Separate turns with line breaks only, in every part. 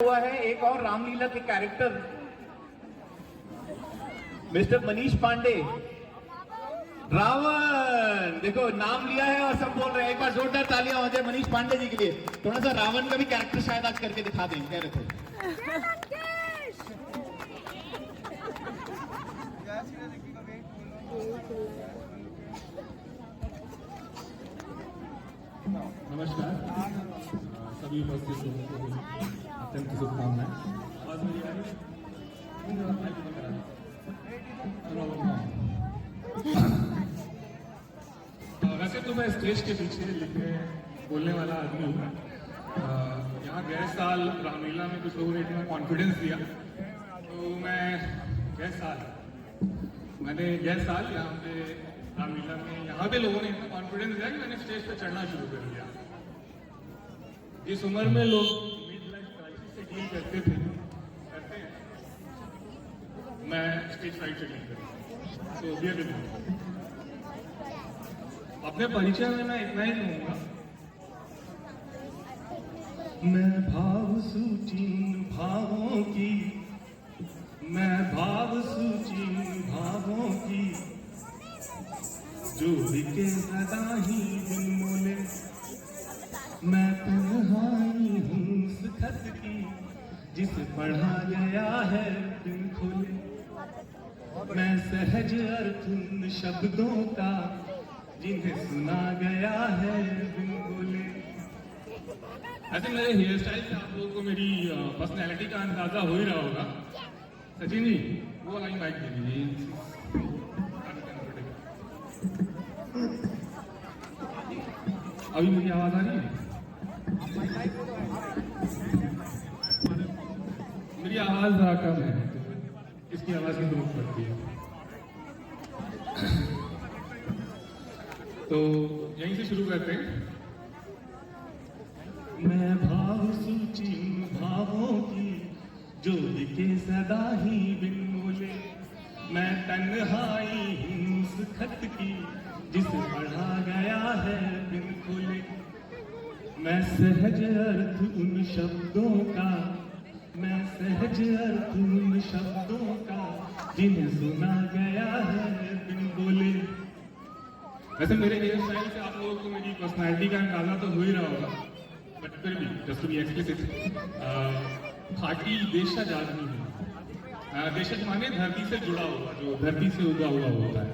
हुआ है एक और रामलीला के कैरेक्टर मिस्टर मनीष पांडे रावण। देखो नाम लिया है और सब बोल रहे हैं। एक बार जोरदार तालियां हो जाए मनीष पांडे जी के लिए। थोड़ा सा रावण का भी कैरेक्टर शायद आज करके दिखा दें, कह रहे थे।
नमस्कार सभी उपस्थित लोगों को अत्यंत शुभकामनाएं। आवाज मेरी आ रही है? वैसे तो मैं स्टेज के पीछे लिखने बोलने वाला आदमी हूँ। यहाँ गए साल रामलीला में कुछ लोगों ने इतना कॉन्फिडेंस दिया तो मैंने गए साल यहाँ पे रामलीला में यहाँ पे लोगों ने इतना कॉन्फिडेंस दिया कि मैंने स्टेज पे चढ़ना शुरू कर दिया। इस उम्र में लोग मिड लाइफ क्राइसिस से डील करते हैं, मैं स्टेज फ्राइट से डील करता हूँ। तो अपने परिचय में मैं इतना ही कहूँगा, मैं भाव सूची भावों की, मैं भाव सूची भावों की, जो बिके सदा ही बिन मोले, मैं तन्हाई हूँ उस खत की, जिसे पढ़ा गया है बिन खोले, मैं सहज अर्थ उन शब्दों का, जिन्हें सुना गया है बिन बोले। ऐसे मेरे हेयर स्टाइल से आप लोगों को मेरी पर्सनैलिटी का अंदाजा हो ही रहा होगा। सचिन जी वो वाला ही माइक दे दीजिए। अभी मेरी आवाज आ रही है? मेरी आवाज कम है तो इसकी आवाज की जरूरत पड़ती है। तो यहीं से शुरू करते हैं। मैं भाव सूची भावों की, जो लिखे सदा ही बिन बोले, मैं तन्हाई हूँ उस खत की, जिसे पढ़ा गया है बिन खोले, मैं सहज अर्थ उन शब्दों का, मैं सहज अर्थ उन शब्दों का, जिन्हें सुना गया है बिन बोले। वैसे मेरे हेयर स्टाइल से आप लोगों को मेरी पर्सनैलिटी का अंदाजा तो हो ही रहा होगा, बट फिर भी जस्ट टू बी एक्सप्लिसिट, खाटी देशज आदमी है। देशज माने धरती से जुड़ा हुआ, जो धरती से उगा हुआ होता है।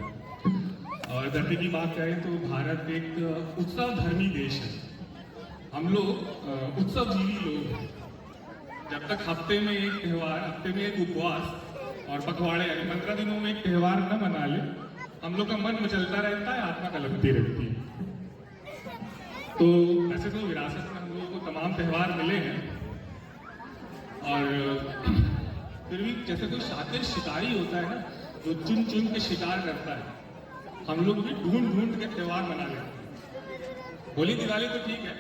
और धरती की बात करें तो भारत एक उत्सव धर्मी देश है। हम लोग उत्सव जीवी लोग हैं। जब तक हफ्ते में एक त्योहार, हफ्ते में एक उपवास और पखवाड़े यानी 15 दिनों में एक त्योहार न मना ले, हम लोग का मन मचलता रहता है, आत्मा कलपती रहती है। तो वैसे तो विरासत में हम लोगों को तमाम त्योहार मिले हैं, और फिर भी जैसे कोई शातिर शिकारी होता है ना, जो चुन चुन के शिकार करता है, हम लोग भी ढूंढ ढूंढ के त्योहार मना लेते हैं। होली दिवाली तो ठीक है,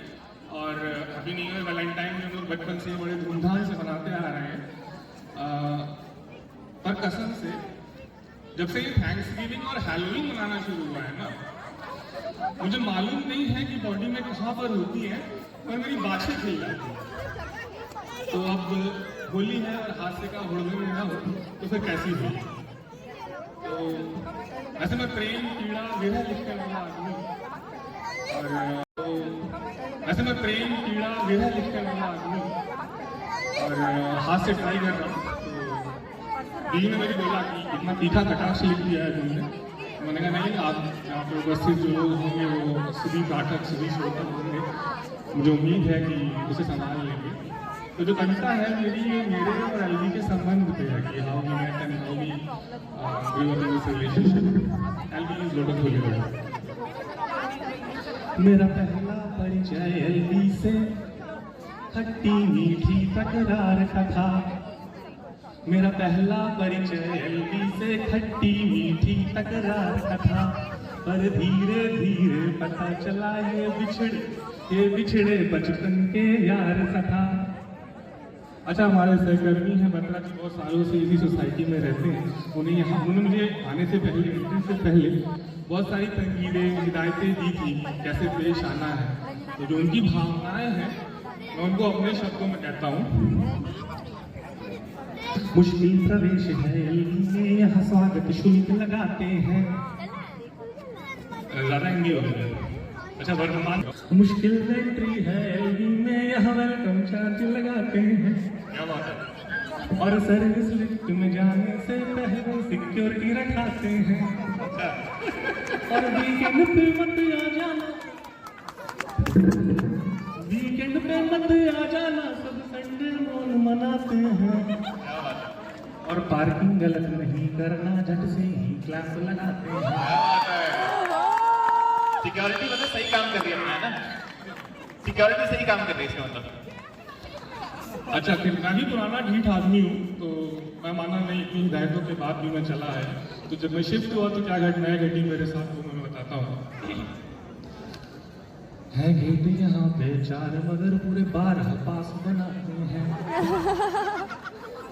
और हैप्पी न्यू ईयर वैलेंटाइन में हम लोग बचपन से बड़े धूमधाम से मनाते आ रहे हैं। पर कसम से जब से ये थैंक्सगिविंग और हैलोवीन मनाना शुरू हुआ है ना, मुझे मालूम नहीं है कि बॉडी में कहाँ पर होती है, पर मेरी बाछें खिल जाती है। तो अब होली है और हास्य का हुड़दंग ना हो तो फिर कैसी होली। तो ऐसे मैं प्रेम पीड़ा विरह लिखने वाला आदमी, और ऐसे मैं प्रेम पीड़ा विरह लिखने वाला आदमी, और हास्य ट्राई कर रहा हूँ। तो ने मेरी बोला कि इतना तीखा कटाक्ष लिख दिया है तुमने। मैंने कहा नहीं, आप यहाँ पे उपस्थित जो लोग होंगे वो सभी पाठक सभी श्रोता होंगे, मुझे उम्मीद है कि उसे संभाल लेंगे। तो जो कविता है मेरी, ये मेरे और एलवी के संबंध पे है कि how we met and how we grow up in this relationship. LV is lot of holy. मेरा पहला परिचय एलवी से खट्टी मीठी तकरार का था। मेरा पहला परिचय एलवी से खट्टी मीठी तकरार का था, पर धीरे धीरे पता चला ये बिछड़े बचपन के यार सा था। अच्छा, हमारे सहकर्मी हैं बत्रा जी, बहुत सालों से इसी सोसाइटी में रहते हैं। उन्होंने मुझे आने से पहले, एंट्री से पहले बहुत सारी तंकीदें हिदायतें दी थी कैसे पेश आना है। तो जो उनकी भावनाएं हैं मैं उनको अपने शब्दों में कहता हूँ। मुश्किल प्रवेश है एलवी में, यहाँ स्वागत शुल्क लगाते हैं। ज्यादा हिंदी हो गया। अच्छा वर्तमान मुश्किल एंट्री है एलवी में, यहाँ वेलकम चार्ज लगाते हैं। क्या बात है। और सर्विस लिफ्ट में जाने से पहले सिक्योरिटी रखाते हैं। और वीकेंड पे मत आ जाना, वीकेंड पे मत आ जाना, सब संडे मौन मनाते हैं। और पार्किंग गलत नहीं करना, झट से ही क्लास लगाते हैं।
सिक्योरिटी मतलब सही काम कर रही है अपना, है ना? सिक्योरिटी सही काम कर रही है इसका मतलब।
अच्छा, कितना ही पुराना ढीठ आदमी हूँ तो मैं माना नहीं, इतनी हिदायतों के बाद भी मैं चला है। तो जब मैं शिफ्ट हुआ तो क्या घटनाएं घटी मेरे साथ वो मैं बताता हूँ। है गेट यहाँ पे 4 मगर पूरे 12 पास बनाते हैं।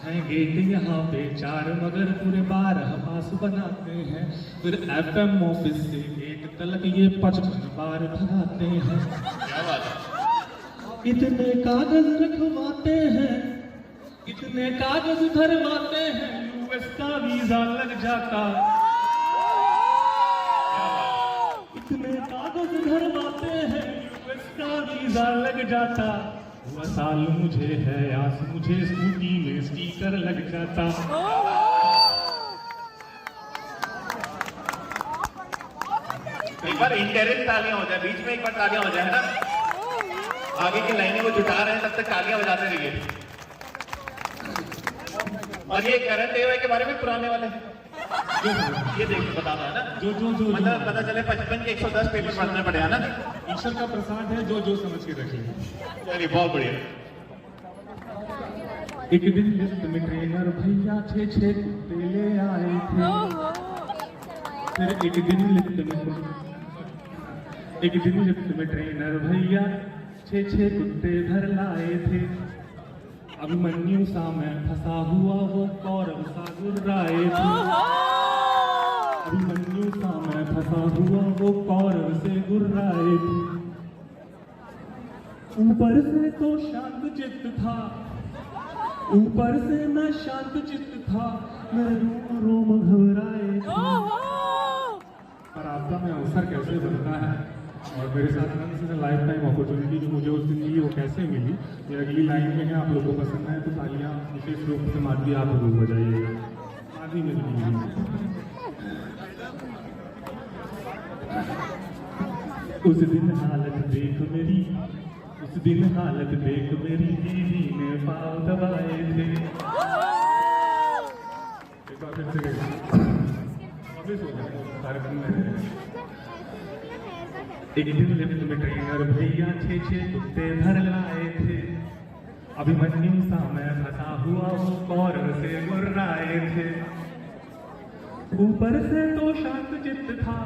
है गेट यहाँ पे 4 मगर पूरे 12 पास बनाते हैं। फिर FM ऑफिस से गेट तक ये 55 बार भगाते हैं।
क्या बात है।
इतने कागज रखवाते हैं, इतने कागज भरवाते हैं, यूएस का वीजा लग जाता। इतने कागज भरवाते हैं, यूएस का वीजा लग जाता। हुआ साल मुझे है आस, मुझे स्कूटी में स्टिकर लग जाता।
एक बार इंटेरियर तालियां हो जाए, बीच में एक बार तालियां हो जाए, है ना? आगे की लाइनें वो जुटा रहे हैं, तब तक तालियां बजाते रहिए। और ये करंट एयर के बारे में पुराने वाले ये देख बता रहा है ना,
जो
मतलब पता चले 55 के 110 पेपर पढ़ने पड़े, है ना?
ईश्वर का प्रसाद है, जो समझ के रख ले।
चलिए बहुत बढ़िया।
एक दिन लिफ्ट में ट्रेनर भैया 6 कुत्ते ले आए थे। फिर एक दिन लिफ्ट में ट्रेनर भैया 6 कुत्ते भर लाए थे। अभिमन्यु सा मैं फंसा हुआ, वो कौरव सा गुर्राए थे। अभिमन्यु सा मैं फंसा हुआ, वो कौरव से गुर्राए थे। ऊपर से तो शांत चित्त था, ऊपर से मैं शांत चित्त था, मेरे रोम रोम घबराए थे। पर आपका में अवसर कैसे बनता है और मेरे साथ में लाइफ टाइम अपॉर्चुनिटी जो मुझे उस दिन मिली वो कैसे मिली, ये अगली लाइन में है। आप लोगों को पसंद है तो तालियां विशेष रूप से माधवी आप लोग बजाइएगा। माधवी में उस दिन हालत देख मेरी, उस दिन हालत देख मेरी बीवी ने पाँव दबाए थे। एक बार फिर से कार्यक्रम में एक दिन लिफ्ट में ट्रेनर भैया 6 कुत्ते भर लाए थे। अभिमन्यु सा मैं फंसा हुआ, वो कौरव से गुर्राए थे। ऊपर से तो शांत चित्त था,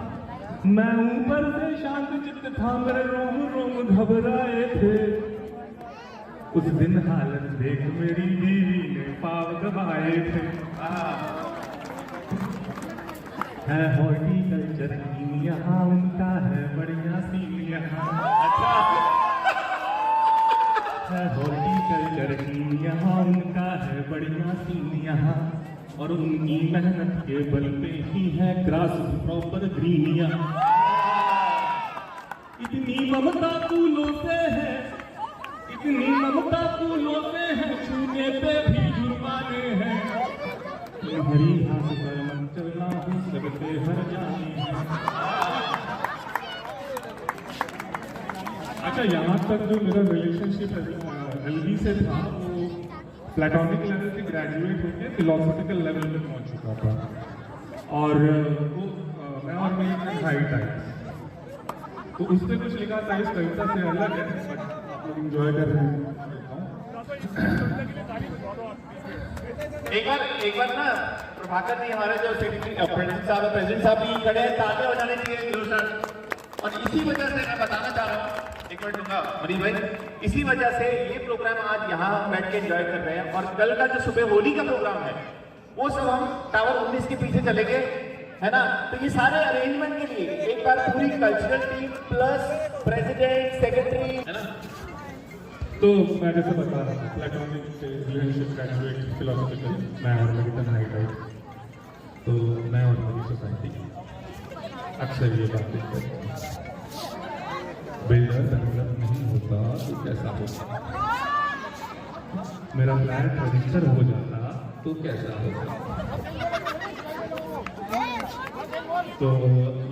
मैं ऊपर से शांत चित्त था, मेरे रोम रोम घबराए थे। उस दिन हालत देख मेरी बीवी ने पाँव दबाए थे। है हॉर्टिकल्चर टीम यहाँ, उनका है बढ़िया सीन यहाँ। है हॉर्टिकल्चर टीम यहाँ, उनका है बढ़िया सीन यहाँ। और उनकी मेहनत के बल पे ही है ग्रास प्रॉपर ग्रीन यहाँ। इतनी ममता फूलों से है, इतनी ममता फूलों से है, छूने पे भी जुर्माने हैं। हरी हाथ पर मन चलना हो सकते हर जाने हैं। अच्छा, यहाँ तक जो मेरा रिलेशनशिप एलवी से था वो प्लेटोनिक लेवल से ग्रेजुएट होकर फिलोसॉफिकल लेवल पे पहुँच चुका था। और वो मैं और मेरी फ्रेंड हाई टाइप्स, तो उस पर कुछ लिखा था इस कविता से अलग है, बट आप लोग इंजॉय कर रहे हैं।
एक बार ना प्रभाकर जी हमारे जो प्रेसिडेंट साहब भी खड़े हैं, तालियां बजाने चाहिए जोरदार। और इसी वजह से मैं बताना चाह रहा हूँ, एक मिनट दूंगा मनीष भाई, इसी वजह से ये प्रोग्राम आज यहाँ बैठ के एंजॉय कर रहे हैं। और कल का जो सुबह होली का प्रोग्राम है वो सब हम टावर 19 के पीछे चलेंगे, है ना? तो ये सारे अरेंजमेंट के लिए एक बार पूरी cultural team plus president secretary, है ना,
तो मैं जैसे बता रहा था प्लेटोनिक रिलेशनशिप ग्रेजुएट फिलोसॉफिकल, मैं और मेरी तन्हाई टाइप, तो मैं और मेरी सोसाइटी अक्सर ये बातें करते हैं, बिल्डर डेवलप नहीं होता तो कैसा होता, मेरा फ्लैट रजिस्टर हो जाता तो कैसा होता। तो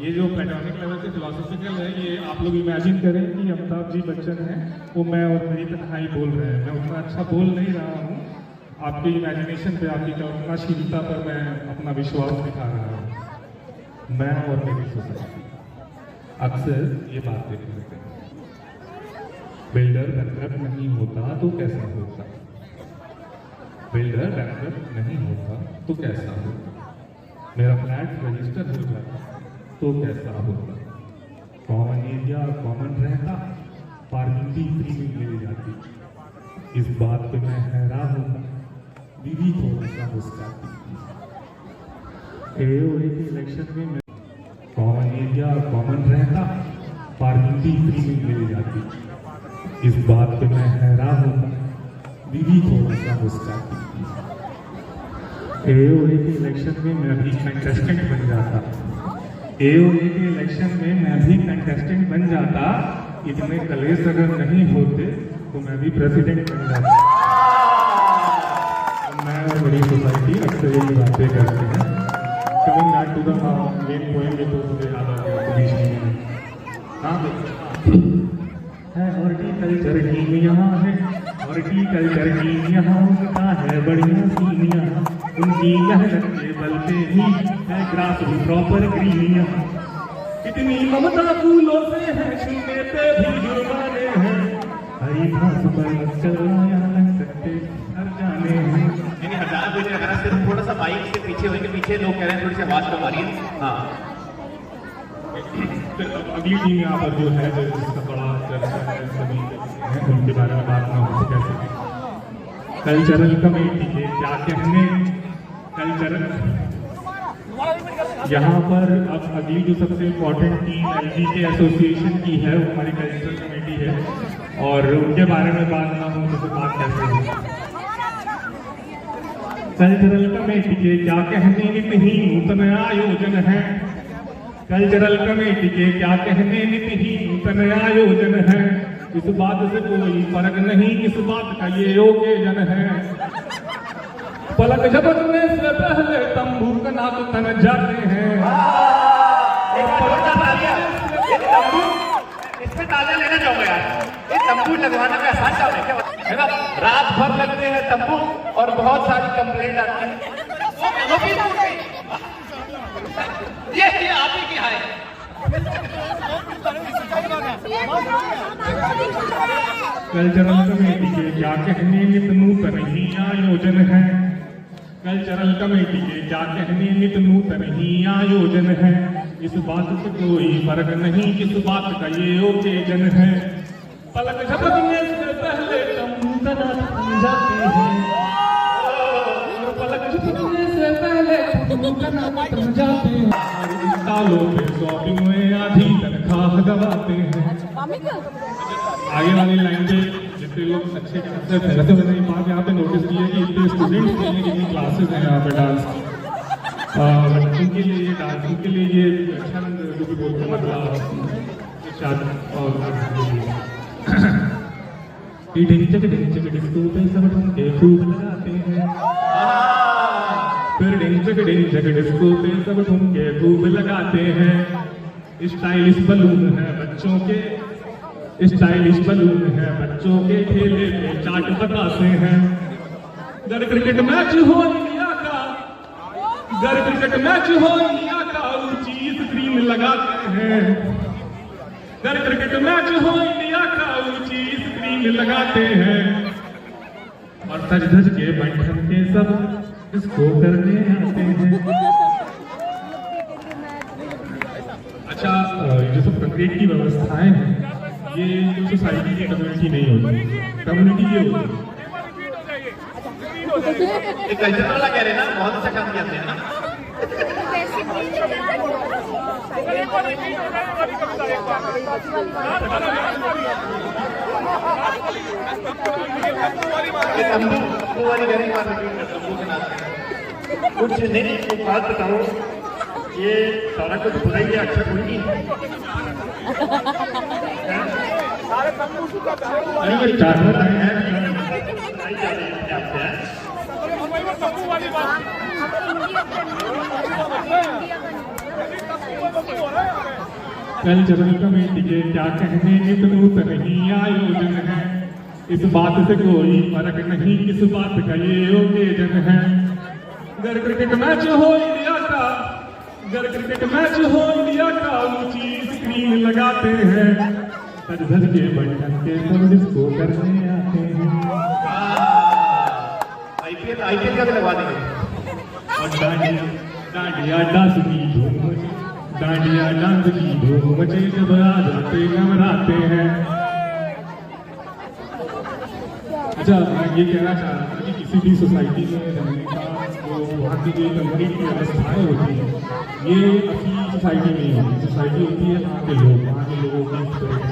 ये जो प्लेटोनिक लेवल से फिलोसॉफिकल है, ये आप लोग इमेजिन करें कि अमिताभ जी बच्चन हैं, वो मैं और मेरी तन्हाई बोल रहे हैं। मैं उतना अच्छा बोल नहीं रहा हूँ, आपकी इमेजिनेशन पे, आपकी कल्पनाशीलता पर मैं अपना विश्वास दिखा रहा हूँ। मैं और मेरी सोसाइटी अक्सर ये बातें करते हैं, बिल्डर बैंकरप्ट नहीं होता तो कैसा होता, बिल्डर बैंकरप्ट नहीं होता तो कैसा होता, मेरा फ्लैट रजिस्टर हो जाता तो कैसा होता, कॉमन एरिया कॉमन रहता, पार्किंग भी फ्री में मिल जाती, इस बात पे मैं हैरान होता, बीवी थोड़ा सा मुस्कुराती, एओए के इलेक्शन में मैं कॉमन एरिया कॉमन रहता, पार्किंग भी फ्री में मिल जाती, इस बात पे मैं हैरान होता, बीवी थोड़ा सा मुस्कुराती, एओए के इलेक्शन में मैं भी कंटेस्टेंट बन जाता, एओए के इलेक्शन में मैं भी कंटेस्टेंट बन जाता, इतने कलेश अगर नहीं होते तो मैं भी प्रेसिडेंट बन जाता। मैं और बड़ी सोसाइटी अक्सर यही बातें करते हैं। Coming back to the main point, ये तो मुझे याद आ गया बीच में है हॉर्टिकल्चर की यहाँ है, हॉर्टिकल्चर की यहाँ का है बढ़िया सीनिया, उनकी मेहनत के बल पे ही है ग्रास भी प्रॉपर ग्रीनिया, इतनी ममता फूलों से है, छूने पे भी जुर्माने हैं, हरी घास पर चलाया लग सकते हर जाने हैं।
नहीं हटाना कुछ नहीं करना, सिर्फ थोड़ा सा बाइक से पीछे होंगे, पीछे लोग कह रहे हैं थोड़ी सी आवाज कम आ रही है। हाँ,
फिर अगली टीम यहाँ पर जो है, जो जिसका बड़ा चर्चा है, सभी हैं, उनके बारे में बात ना हो तो कैसे। कल्चरल कमेटी के क्या कहने, कल्चरल यहाँ पर अब अगली जो सबसे इम्पोर्टेंट टीम एलजी के एसोसिएशन की है, वो हमारी कल्चरल कमेटी है, और उनके बारे में बात ना हो तो फिर बात कैसे हो। कल्चरल कमेटी के क्या कहने, नित ही नूतन आयोजन है, कल्चरल कमेटी के क्या कहने, नित ही नूतन आयोजन है, इस बात से कोई फर्क नहीं, इस बात का ये ओकेजन है, पलक झपकने से पहले तंबू का नाक तन जाते हैं।
इसमें ताजा लेना चाहूंगा यार, ये तंबू लगवाना में आसान काम है क्या है ना, रात भर लगते हैं तंबू और बहुत सारी कंप्लेंट आती है। ये आप ही की है।
कल्चरल कमेटी के क्या कहने, नित नूतन ही आयोजन है, कल्चरल कमेटी के क्या कहने, नित नूतन ही आयोजन है, इस बात से कोई फर्क नहीं, इस बात का ये ओकेजन है, पलक झपकने से पहले तंबू का नाक तन जाते हैं, और पलक झपकने से पहले तंबू का नाक तन जाते हैं, सालों पे शॉपिंग में आधी तनख्वाह गवाते हैं। आगे वाली लाइन पे जितने लोग अच्छे खासे पहले तो मैंने वहाँ यहाँ पे नोटिस किया कि इतने स्टूडेंट्स के लिए कितनी क्लासेस हैं यहाँ पे डांस, बच्चों के लिए डांस, उनके लिए ये छंद जो भी बोलते हैं, मतलब डिस्को पे सब ठुमके खूब लगाते हैं, फिर डिस्को पे सब ठुमके खूब लगाते हैं, स्टाइलिश बलून है बच्चों के, स्टाइलिश बलून है बच्चों के ठेले पे चाट बताते हैं, घर क्रिकेट मैच हो इंडिया का, घर क्रिकेट मैच हो इंडिया का, ऊंची स्क्रीन लगाते हैं, घर क्रिकेट मैच हो इंडिया का, ऊंची स्क्रीन लगाते हैं, और सज धज के बैठक के सब इसको करने आते हैं। अच्छा, जो सब क्रिकेट की व्यवस्थाएं हैं, ये जो सोसाइटी की कम्युनिटी नहीं होती, कम्युनिटी ये होती है।
कल्चर वाला कह रहे हैं ना, बहुत अच्छा काम किया आपने, है ना। ये तंबू वाली गरीब बात तंबू के नाम कुछ नहीं। एक बात बताओ, ये सारा कुछ बुरा ही है, अच्छा कोई नहीं
अरे ये चाहता है कल जनरल कमेटी के क्या कहने नित नूतन ही आयोजन है। इस बात से कोई फर्क नहीं किस बात का ये ओकेजन है। घर क्रिकेट मैच हो इंडिया का, घर क्रिकेट मैच हो इंडिया का, ऊंची स्क्रीन लगाते हैं। सज धज के बैठक के सब डिस्को करने आते हैं।
आईपीएल का भी लगवा देंगे।
और डांडिया डांस की धूम मचे, डांडिया डांस की धूम मचे जब आ जाते नवराते हैं। अच्छा, मैं ये कहना चाह रहा था कि किसी भी सोसाइटी में रहने का जो वहाँ की जो कम्युनिटी की व्यवस्थाएँ होती हैं, ये अपनी सोसाइटी में ही होती। सोसाइटी होती है वहाँ के लोग, वहाँ के लोगों की स्पिरिट,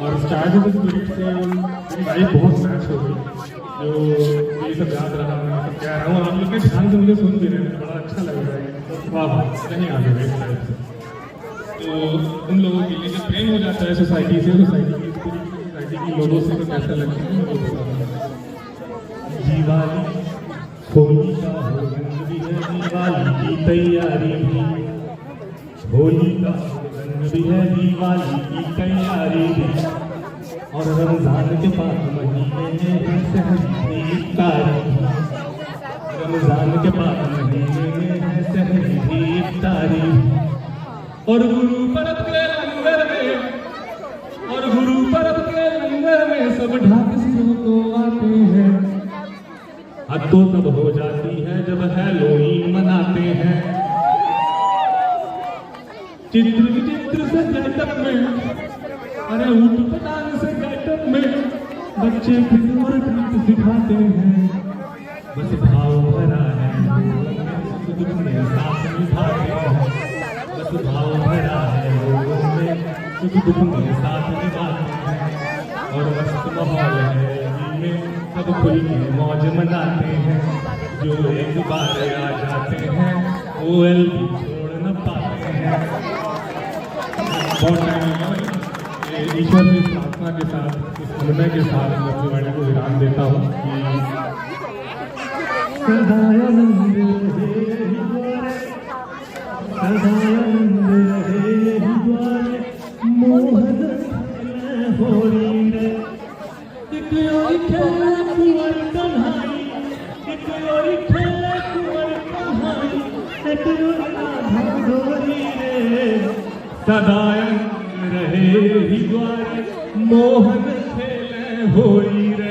और स्टार्ट स्पिरिट से मेरी लाइफ बहुत मैच हो गई। जो ये सब याद रहा, मैं सब कह रहा हूँ, आप लोग के ध्यान से मुझे सुन भी रहे हैं, बड़ा अच्छा लग रहा है। वाह, कहीं आ गए इस टाइप से। तो उन लोगों के लिए जब प्रेम हो जाता है सोसाइटी से, सोसाइटी की स्पिरिट से, सोसाइटी के लोगों से, तो कैसा लगता है वो दिवाली होली का हो रंग भी है, दिवाली की तैयारी भी, होली का रंग भी है, दिवाली की तैयारी भी। और रमजान के बाद महीने में सहरी की इफ्तारी, रमजान के बाद महीने में सहरी की इफ्तारी। और गुरु पर्व के लंगर में, और गुरु पर्व के लंगर में सब ढाक सिरों को आते हैं। हद तो तब हो जाती है जब हैलोवीन मनाते हैं। चित्र विचित्र से गेटअप में, अरे ऊट पटांग से गेटअप में बच्चे फिर और ट्रीट सिखाते हैं। बस भाव भरा है सुख दुख में साथ निभाते हैं, बस भाव भरा है लोगों में सुख दुख में साथ निभाते हैं। और मस्त माहौल है में सब खुल के मौज मनाते हैं। जो एक बार आ जाते हैं वो एलबी छोड़ न पाते हैं। बहुत टाइम ईश्वर की प्रार्थना के साथ, इस अनुनय के साथ मैं अपनी वाणी को विराम देता हूँ कि सदानंद रहे द्वारे, सदानंद रहे द्वारे, मोहन होरी रे। एक ओर खेले कुंवर कन्हाई, एक ओर खेले कुंवर कन्हाई, एक ओर राधा गोरी रे। सदानंद रहे ही द्वारे, मोहन खेले होरी रे।